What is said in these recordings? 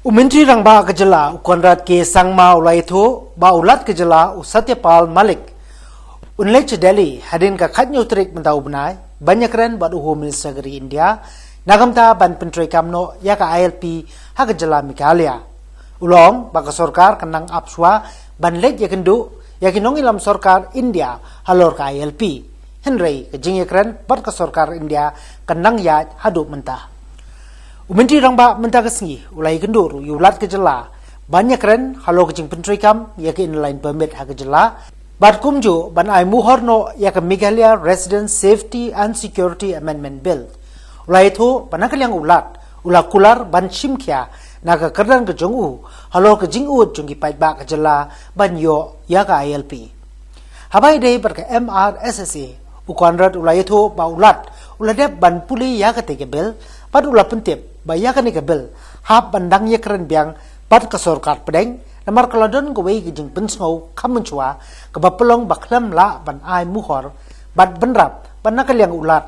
Menteri Rangba Kejala Konrad K Sangma Ulaitho ba ulat Kejala Satyapal Malik Unlech Delhi hadin ka khatnyo trik mentau benai banyak ren bad Home Minister dari India nagamta ban pentri kamno ya ka ILP ha Kejala Mikalia ulong baka sorkar kenang apswa ban lek ya kendu ya kinong ilam sorkar India halor ka ILP Henry kejing kren bad ka sorkar India kenang ya hadu mentah Menteri Rangba mentah kesengi ulai kendur yulat Kejala banyak ren halo kejing pentri kam ya ke inline permit ha Kejala Bad kumjo ban ay muhorno ya ke Meghalaya Resident Safety and Security Amendment Bill. Ulai itu panakal yang ulat kular ban shimkia naga kerdan ke jongu halo ke jingut jongi pait ba Kejala ban yo ya ke ILP. Habai day berke MRSSA ukonrad ulai itu ba uladep ban puli ya ke tege bill bad ulat pentip ba ya ke nege bill hab bandang ya keren biang bad ke sorkar pedeng Namar kaladon ko wei gijing pensngau kamunchwa kabapelong baklam la ban ai muhor ban benrap ban nakal yang ular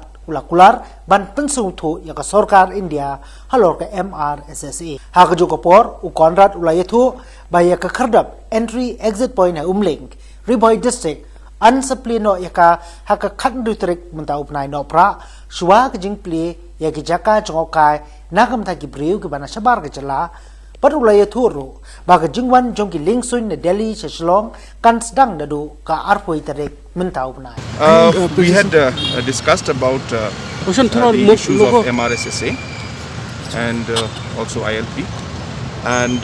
ban pensung thu ya ka sorkar India halor ka MRSSA ha ka jokopor u konrad ulayathu ba ya ka khardap entry exit point ha umlink Riboy district ansaplino ya ka ha ka khandu trik mentau pnai no pra shwa gijing pli ya ki jaka jongokai nakam tha ki briu ki bana sabar ka jala Padulaya turu baga jingwan jongki lingsun na Delhi Shillong kan sedang dadu ka arpoi tarik mentau benai. We had discussed about the issues of MRSSA and also ILP, and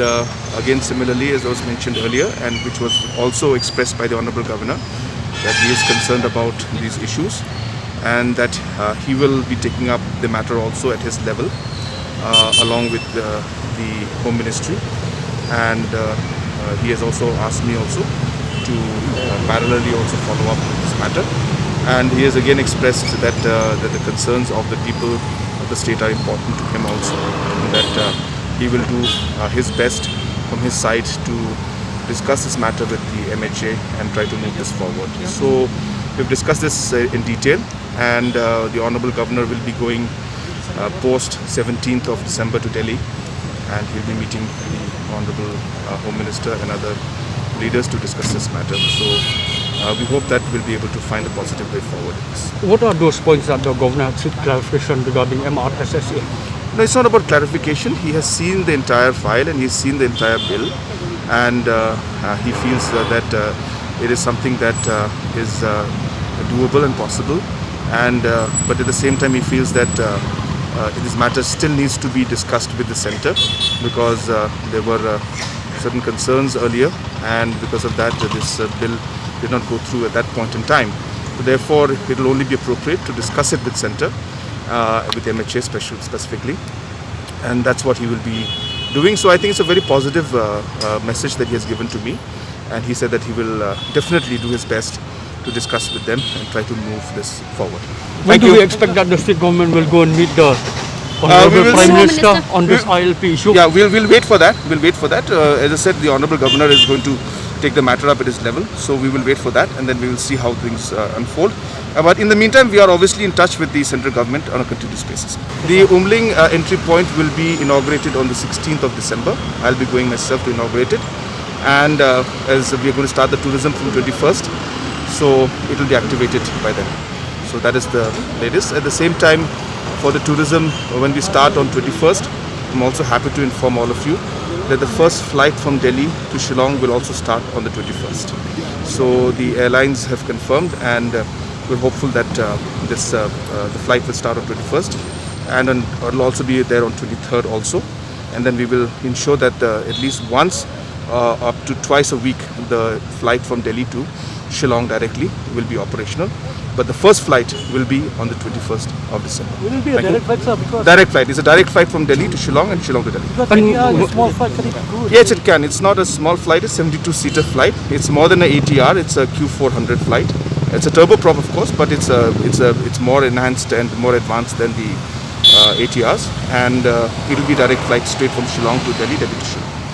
again similarly as was mentioned earlier, and which was also expressed by the Honourable Governor, that he is concerned about these issues and that he will be taking up the matter also at his level along with the Home Ministry, and he has also asked me also to parallelly also follow up this matter, and he has again expressed that that the concerns of the people of the state are important to him also, and that he will do his best from his side to discuss this matter with the MHA and try to move this forward. So we've discussed this in detail, and the Honourable Governor will be going post 17th of December to Delhi, and he'll be meeting the Honourable Home Minister and other leaders to discuss this matter. So we hope that we'll be able to find a positive way forward. What are those points that the Governor seek clarification regarding MRSSA? No, it's not about clarification. He has seen the entire file and he's seen the entire bill, and he feels that it is something that is doable and possible, and but at the same time he feels that this matter still needs to be discussed with the centre, because there were certain concerns earlier, and because of that this bill did not go through at that point in time. So therefore it will only be appropriate to discuss it with centre, with MHA specifically, and that's what he will be doing. So I think it's a very positive message that he has given to me, and he said that he will definitely do his best to discuss with them and try to move this forward. When do we expect that the state government will go and meet the Honourable Prime Minister on this ILP issue? Yeah, we'll wait for that. We'll wait for that. As I said, the Honourable Governor is going to take the matter up at his level, so we will wait for that, and then we will see how things unfold. But in the meantime, we are obviously in touch with the central government on a continuous basis. The Umling entry point will be inaugurated on the 16th of December. I'll be going myself to inaugurate it, and as we are going to start the tourism from 21st, so it will be activated by then. So that is the latest. At the same time, for the tourism, when we start on 21st, I'm also happy to inform all of you that the first flight from Delhi to Shillong will also start on the 21st. So the airlines have confirmed, and we're hopeful that the flight will start on 21st, and it will also be there on 23rd also. And then we will ensure that at least once, up to twice a week, the flight from Delhi to Shillong directly will be operational, but the first flight will be on the 21st of December. Will it be a direct flight, sir? Because direct flight. It's a direct flight from Delhi to Shillong and Shillong to Delhi. A small flight, can it go? Yes, it can. It's not a small flight. It's a 72-seater flight. It's more than an ATR. It's a Q400 flight. It's a turboprop, of course, but it's more enhanced and more advanced than the ATRs, and it will be direct flight straight from Shillong to Delhi, Delhi to Shillong.